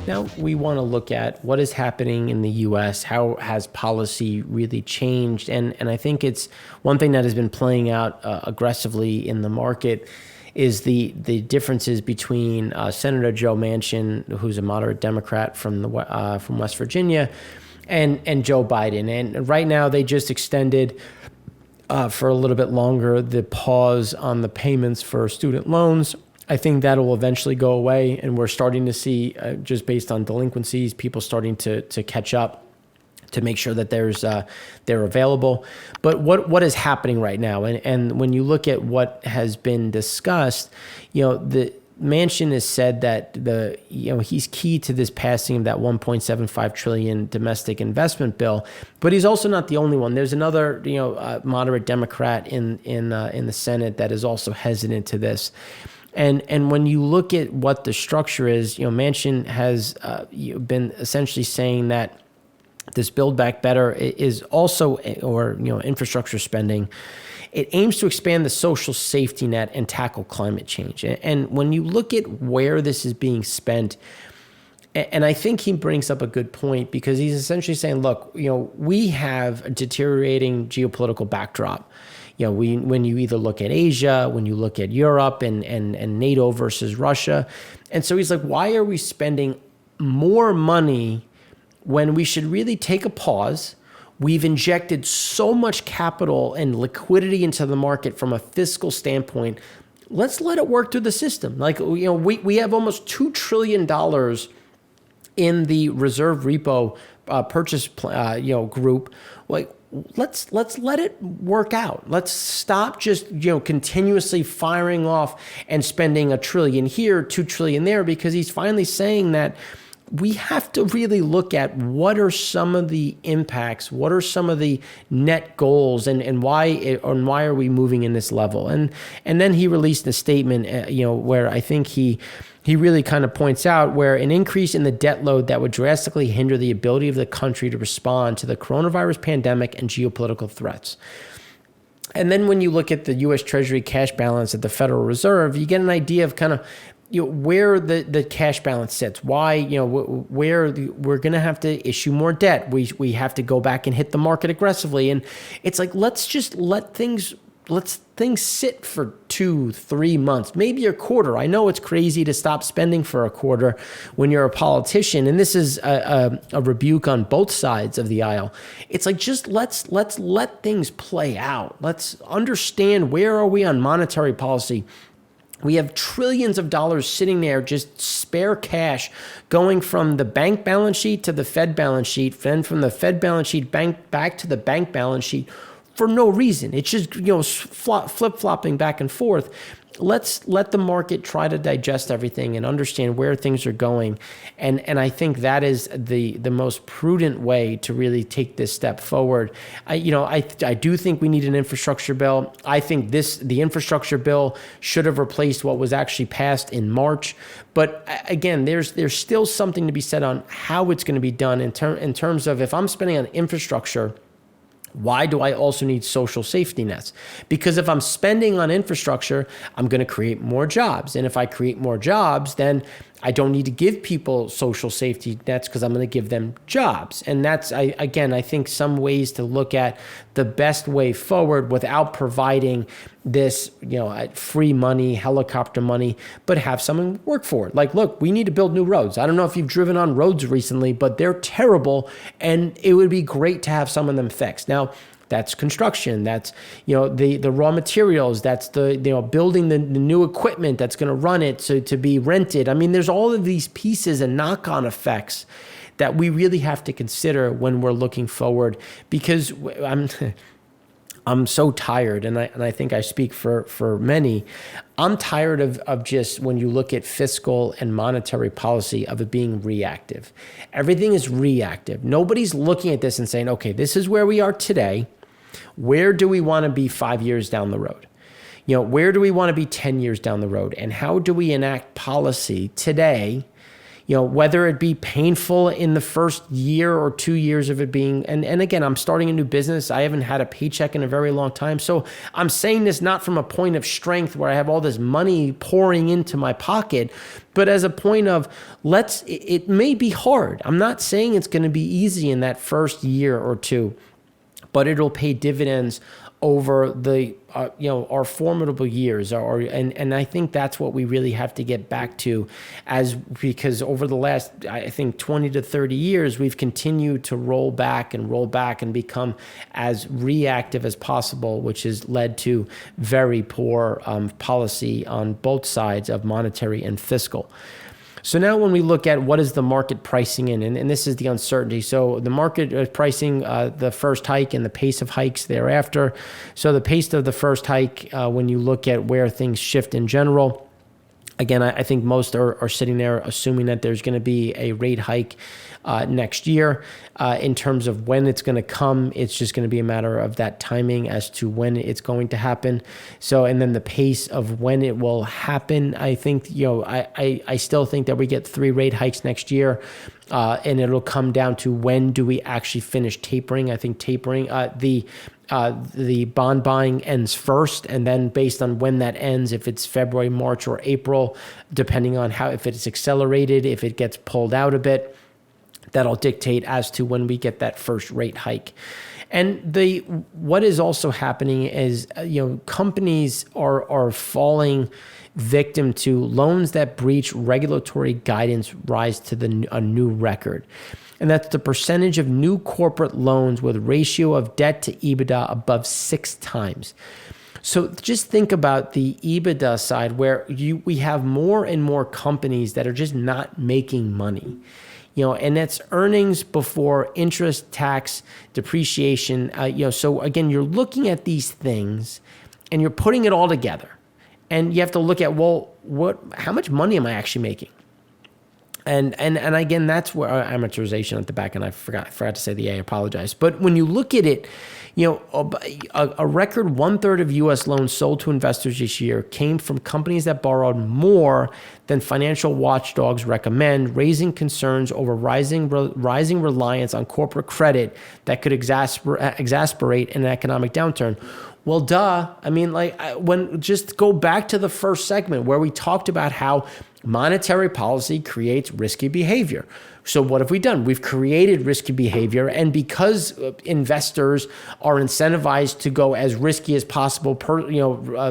Now we want to look at what is happening in the U.S. How has policy really changed? And I think it's one thing that has been playing out aggressively in the market is the differences between Senator Joe Manchin, who's a moderate Democrat from West Virginia, and Joe Biden. And right now they just extended for a little bit longer the pause on the payments for student loans. I think that will eventually go away, and we're starting to see, just based on delinquencies, people starting to catch up to make sure that they're available. But what is happening right now, and when you look at what has been discussed, the Manchin has said that he's key to this passing of that 1.75 trillion domestic investment bill, but he's also not the only one. There's another moderate Democrat in the Senate that is also hesitant to this. And when you look at what the structure is, Manchin has been essentially saying that this Build Back Better is also, or infrastructure spending, it aims to expand the social safety net and tackle climate change. And when you look at where this is being spent, and I think he brings up a good point, because he's essentially saying, look, we have a deteriorating geopolitical backdrop. When you either look at Asia, when you look at Europe and NATO versus Russia. And so he's like, why are we spending more money when we should really take a pause? We've injected so much capital and liquidity into the market from a fiscal standpoint. Let's let it work through the system. Like, we have almost $2 trillion in the reserve repo purchase group. Like, let's let it work out. Let's stop just continuously firing off and spending $1 trillion here, $2 trillion there, because he's finally saying that we have to really look at what are some of the impacts, what are some of the net goals, and why are we moving in this level. And then he released a statement where I think he really kind of points out where an increase in the debt load that would drastically hinder the ability of the country to respond to the coronavirus pandemic and geopolitical threats. And then when you look at the U.S. Treasury cash balance at the Federal Reserve, you get an idea of kind of where the cash balance sits. Why, where we're going to have to issue more debt. We have to go back and hit the market aggressively. And it's like, let's just let things sit for 2-3 months, maybe a quarter. I know it's crazy to stop spending for a quarter when you're a politician, and this is a rebuke on both sides of the aisle. It's like, just let's let things play out. Let's understand, where are we on monetary policy? We have trillions of dollars sitting there, just spare cash, going from the bank balance sheet to the Fed balance sheet, then from the Fed balance sheet back to the bank balance sheet, for no reason. It's just flip-flopping back and forth. Let's let the market try to digest everything and understand where things are going. And I think that is the most prudent way to really take this step forward. I do think we need an infrastructure bill. I think the infrastructure bill should have replaced what was actually passed in March. But again, there's still something to be said on how it's going to be done in terms of, if I'm spending on infrastructure, why do I also need social safety nets? Because if I'm spending on infrastructure, I'm going to create more jobs. And if I create more jobs, then I don't need to give people social safety nets, because I'm going to give them jobs. And that's, I think, some ways to look at the best way forward without providing this, free money, helicopter money, but have someone work for it. Like, look, we need to build new roads. I don't know if you've driven on roads recently, but they're terrible, and it would be great to have some of them fixed. Now, that's construction. That's, the raw materials. That's the, building the new equipment that's going to run it to be rented. I mean, there's all of these pieces and knock-on effects that we really have to consider when we're looking forward, because I'm so tired, and I think I speak for many. I'm tired of just, when you look at fiscal and monetary policy, of it being reactive. Everything is reactive. Nobody's looking at this and saying, okay, this is where we are today. Where do we want to be 5 years down the road? Where do we want to be 10 years down the road? And how do we enact policy today whether it be painful in the first year or 2 years of it being, and again, I'm starting a new business. I haven't had a paycheck in a very long time. So I'm saying this not from a point of strength where I have all this money pouring into my pocket, but as a point of it may be hard. I'm not saying it's going to be easy in that first year or two, but it'll pay dividends over the our formidable years, and I think that's what we really have to get back to, because over the last, I think, 20 to 30 years, we've continued to roll back and become as reactive as possible, which has led to very poor policy on both sides of monetary and fiscal. So now when we look at what is the market pricing in, and this is the uncertainty. So the market is pricing the first hike and the pace of hikes thereafter. So the pace of the first hike, when you look at where things shift in general, again, I think most are sitting there assuming that there's going to be a rate hike next year. In terms of when it's going to come, it's just going to be a matter of that timing as to when it's going to happen. So, and then the pace of when it will happen, I think, I still think that we get 3 rate hikes next year. And it'll come down to when do we actually finish tapering. I think tapering, the bond buying ends first, and then based on when that ends, if it's February, March, or April, depending on if it's accelerated, if it gets pulled out a bit, that'll dictate as to when we get that first rate hike. And what is also happening is, companies are falling victim to loans that breach regulatory guidance rise to a new record. And that's the percentage of new corporate loans with ratio of debt to EBITDA above 6 times. So just think about the EBITDA side, where we have more and more companies that are just not making money. And that's earnings before interest, tax, depreciation. So again, you're looking at these things and you're putting it all together. And you have to look at, how much money am I actually making? And again, that's where amortization at the back, and I forgot to say the A, I apologize. But when you look at it, a record 1/3 of U.S. loans sold to investors this year came from companies that borrowed more than financial watchdogs recommend, raising concerns over rising reliance on corporate credit that could exasperate an economic downturn. Well, duh. I mean, just go back to the first segment where we talked about how monetary policy creates risky behavior. So what have we done? We've created risky behavior, and because investors are incentivized to go as risky as possible,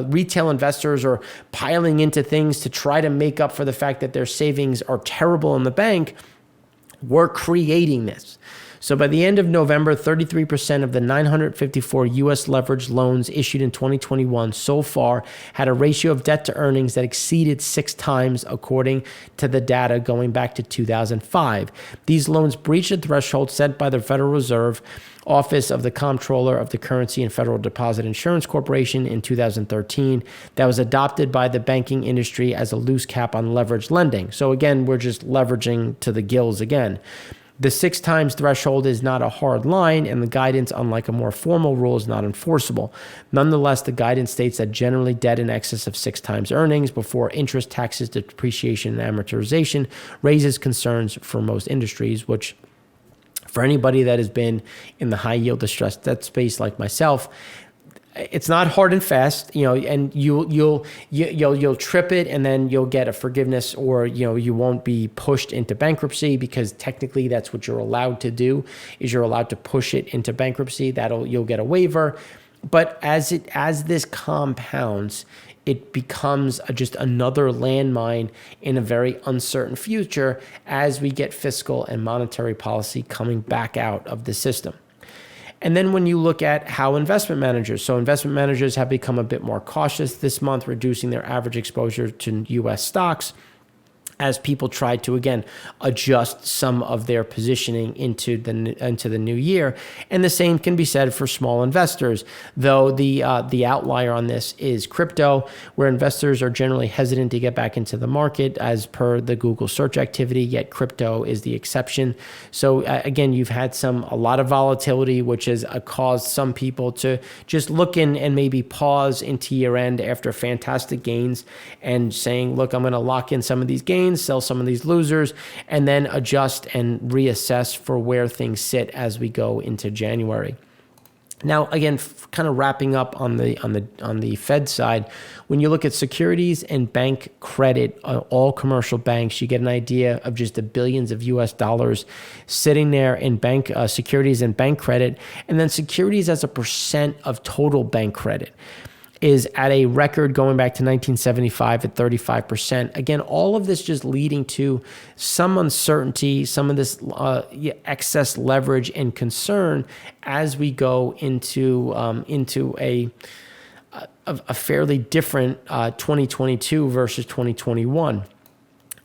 retail investors are piling into things to try to make up for the fact that their savings are terrible in the bank. We're creating this. So by the end of November, 33% of the 954 U.S. leveraged loans issued in 2021 so far had a ratio of debt to earnings that exceeded 6 times, according to the data going back to 2005. These loans breached a threshold set by the Federal Reserve Office of the Comptroller of the Currency and Federal Deposit Insurance Corporation in 2013 that was adopted by the banking industry as a loose cap on leveraged lending. So again, we're just leveraging to the gills again. The 6 times threshold is not a hard line, and the guidance, unlike a more formal rule, is not enforceable. Nonetheless, the guidance states that generally debt in excess of 6 times earnings before interest, taxes, depreciation, and amortization raises concerns for most industries, which for anybody that has been in the high yield distressed debt space like myself, it's not hard and fast, and you'll trip it, and then you'll get a forgiveness, or you won't be pushed into bankruptcy, because technically that's what you're allowed to do, is you're allowed to push it into bankruptcy. You'll get a waiver, but as this compounds, it becomes just another landmine in a very uncertain future as we get fiscal and monetary policy coming back out of the system. And then when you look at how investment managers have become a bit more cautious this month, reducing their average exposure to U.S. stocks as people try to, again, adjust some of their positioning into the new year. And the same can be said for small investors, though the outlier on this is crypto, where investors are generally hesitant to get back into the market as per the Google search activity, yet crypto is the exception. So again, you've had a lot of volatility, which has caused some people to just look in and maybe pause into year end after fantastic gains and saying, look, I'm going to lock in some of these gains. gains, sell some of these losers, and then adjust and reassess for where things sit as we go into January. Now, again, kind of wrapping up on the Fed side, when you look at securities and bank credit, all commercial banks, you get an idea of just the billions of US dollars sitting there in bank securities and bank credit, and then securities as a percent of total bank credit is at a record going back to 1975 at 35%. Again, all of this just leading to some uncertainty, some of this excess leverage and concern as we go into a fairly different 2022 versus 2021.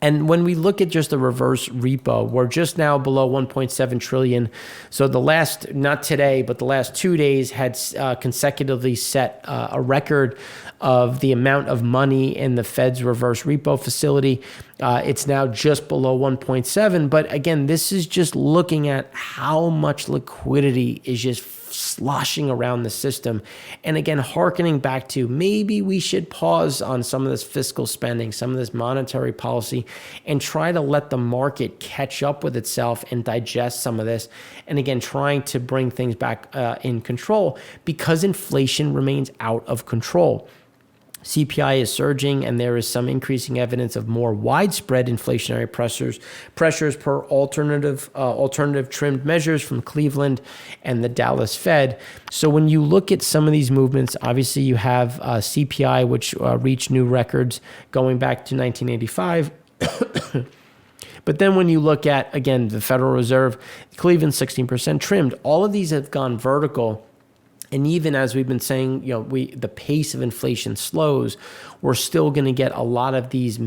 And when we look at just the reverse repo, we're just now below 1.7 trillion. So the last, not today, but the last 2 days had consecutively set a record of the amount of money in the Fed's reverse repo facility. It's now just below 1.7. But again, this is just looking at how much liquidity is just sloshing around the system. And again, hearkening back to maybe we should pause on some of this fiscal spending, some of this monetary policy, and try to let the market catch up with itself and digest some of this. And again, trying to bring things back in control because inflation remains out of control. CPI is surging, and there is some increasing evidence of more widespread inflationary pressures per alternative trimmed measures from Cleveland and the Dallas Fed. So when you look at some of these movements, obviously you have CPI, which reached new records going back to 1985. But then when you look at, again, the Federal Reserve, Cleveland 16% trimmed, all of these have gone vertical. And even as we've been saying, the pace of inflation slows, we're still going to get a lot of these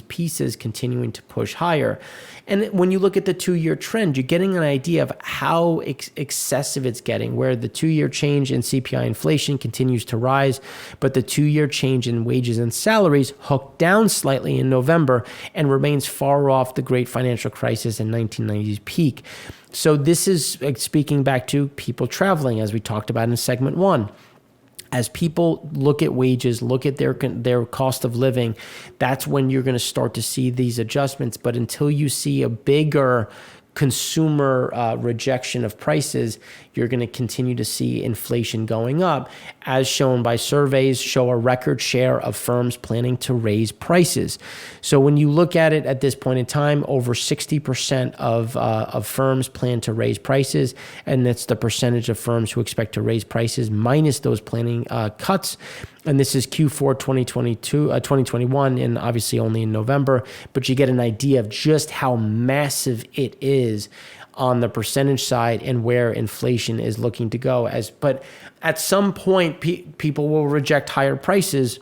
pieces continuing to push higher. And when you look at the 2-year trend, you're getting an idea of how excessive it's getting, where the 2-year change in CPI inflation continues to rise, but the 2-year change in wages and salaries hooked down slightly in November and remains far off the great financial crisis and 1990s peak. So this is speaking back to people traveling, as we talked about in segment 1. As people look at wages, look at their cost of living, that's when you're going to start to see these adjustments. But until you see a bigger consumer rejection of prices, you're going to continue to see inflation going up, as shown by surveys show a record share of firms planning to raise prices. So when you look at it at this point in time, over 60% of firms plan to raise prices, and that's the percentage of firms who expect to raise prices minus those planning cuts. And this is Q4 2021, and obviously only in November, but you get an idea of just how massive it is on the percentage side and where inflation is looking to go. But at some point, people will reject higher prices.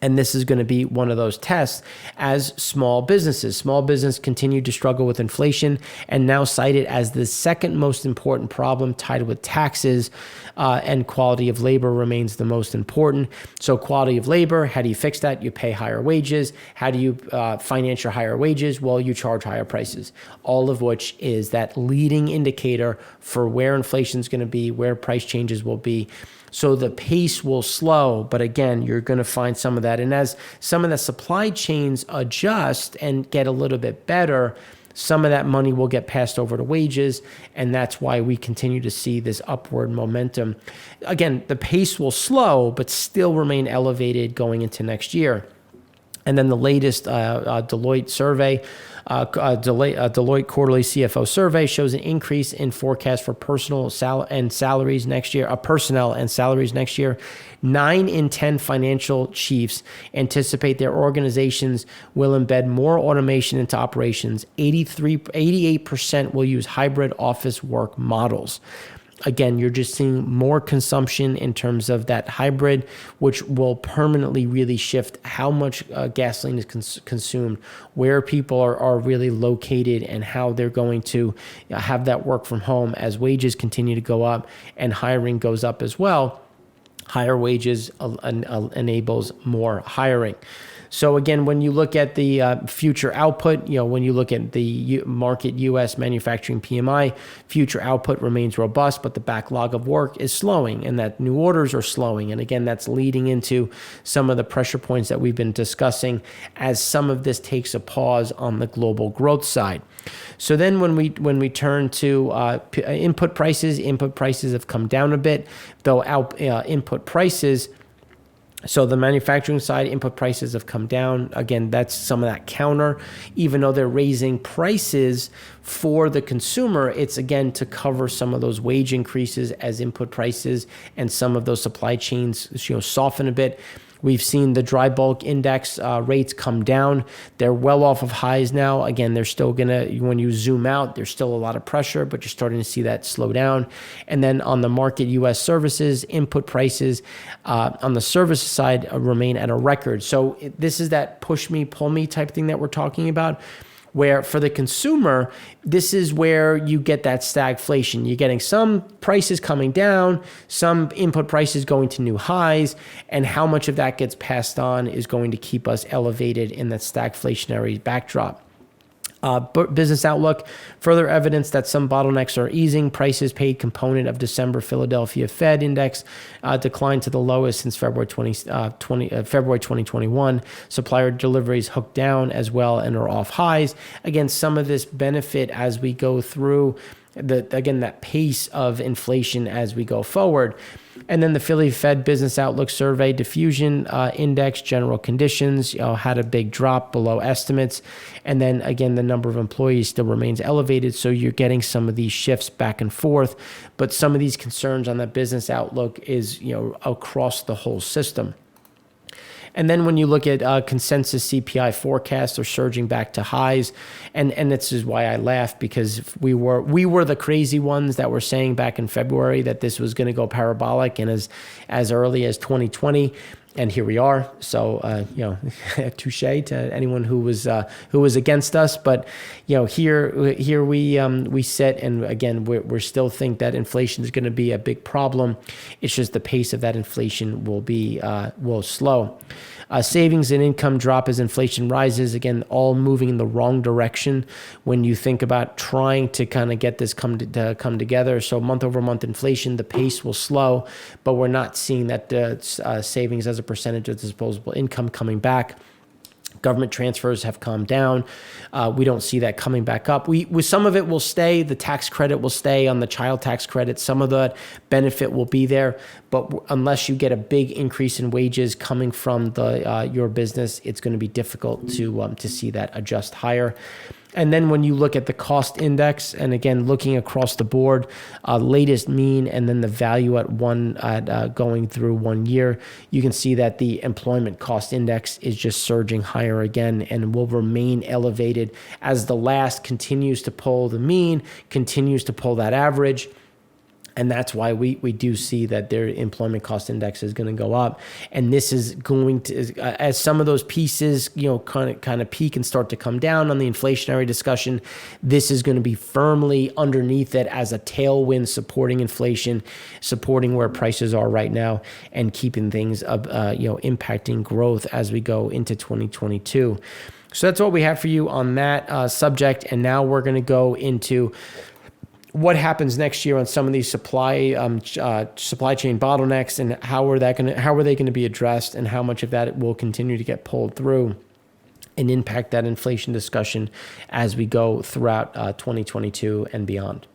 And this is going to be one of those tests as small businesses. Small business continue to struggle with inflation and now cite it as the second most important problem, tied with taxes, and quality of labor remains the most important. So quality of labor, how do you fix that? You pay higher wages. How do you finance your higher wages? Well, you charge higher prices, all of which is that leading indicator for where inflation is going to be, where price changes will be. So the pace will slow, but again, you're going to find some of that. And as some of the supply chains adjust and get a little bit better, some of that money will get passed over to wages, and that's why we continue to see this upward momentum. Again, the pace will slow, but still remain elevated going into next year. And then the latest Deloitte survey, Deloitte quarterly CFO survey shows an increase in forecast for personnel and salaries next year. 9 in 10 financial chiefs anticipate their organizations will embed more automation into operations. 88% will use hybrid office work models. Again, you're just seeing more consumption in terms of that hybrid, which will permanently really shift how much gasoline is consumed, where people are really located, and how they're going to have that work from home as wages continue to go up and hiring goes up as well. Higher wages enables more hiring. So again, when you look at the future output, when you look at the market U.S. manufacturing PMI, future output remains robust, but the backlog of work is slowing, and that new orders are slowing. And again, that's leading into some of the pressure points that we've been discussing as some of this takes a pause on the global growth side. So then when we turn to input prices have come down a bit, though input prices. So the manufacturing side, input prices have come down. Again, that's some of that counter. Even though they're raising prices for the consumer, it's again to cover some of those wage increases as input prices and some of those supply chains soften a bit. We've seen the dry bulk index rates come down. They're well off of highs now. Again, they're still when you zoom out, there's still a lot of pressure, but you're starting to see that slow down. And then on the market, U.S. services, input prices on the services side remain at a record. So this is that push me, pull me type thing that we're talking about, where for the consumer, this is where you get that stagflation. You're getting some prices coming down, some input prices going to new highs, and how much of that gets passed on is going to keep us elevated in that stagflationary backdrop. Business outlook, further evidence that some bottlenecks are easing. Prices paid component of December Philadelphia Fed index declined to the lowest since February 2021. Supplier deliveries hooked down as well and are off highs. Again, some of this benefit as we go through that pace of inflation as we go forward. And then the Philly Fed Business Outlook Survey Diffusion Index, general conditions, had a big drop below estimates. And then again, the number of employees still remains elevated. So you're getting some of these shifts back and forth. But some of these concerns on the business outlook is, across the whole system. And then when you look at consensus CPI forecasts are surging back to highs, and this is why I laugh, because we were the crazy ones that were saying back in February that this was going to go parabolic, and as early as 2020. And here we are. So, touche to anyone who was against us. But, here we sit, and again, we're still think that inflation is going to be a big problem. It's just the pace of that inflation will slow. Savings and income drop as inflation rises. Again, all moving in the wrong direction when you think about trying to kind of get this come together. So month over month inflation, the pace will slow, but we're not seeing that savings as a percentage of disposable income coming back. Government transfers have calmed down. We don't see that coming back up. Some of it will stay. The tax credit will stay on the child tax credit. Some of the benefit will be there. But unless you get a big increase in wages coming from your business, it's going to be difficult to see that adjust higher. And then when you look at the cost index, and again, looking across the board, latest mean, and then the value at going through 1 year, you can see that the employment cost index is just surging higher again and will remain elevated as the last continues to pull the mean, continues to pull that average. And that's why we do see that their employment cost index is going to go up. And this is going to, as some of those pieces, kind of peak and start to come down on the inflationary discussion, this is going to be firmly underneath it as a tailwind supporting inflation, supporting where prices are right now, and keeping things up, impacting growth as we go into 2022. So that's what we have for you on that subject. And now we're going to go into what happens next year on some of these supply chain bottlenecks, and how are they going to be addressed, and how much of that will continue to get pulled through and impact that inflation discussion as we go throughout 2022 and beyond.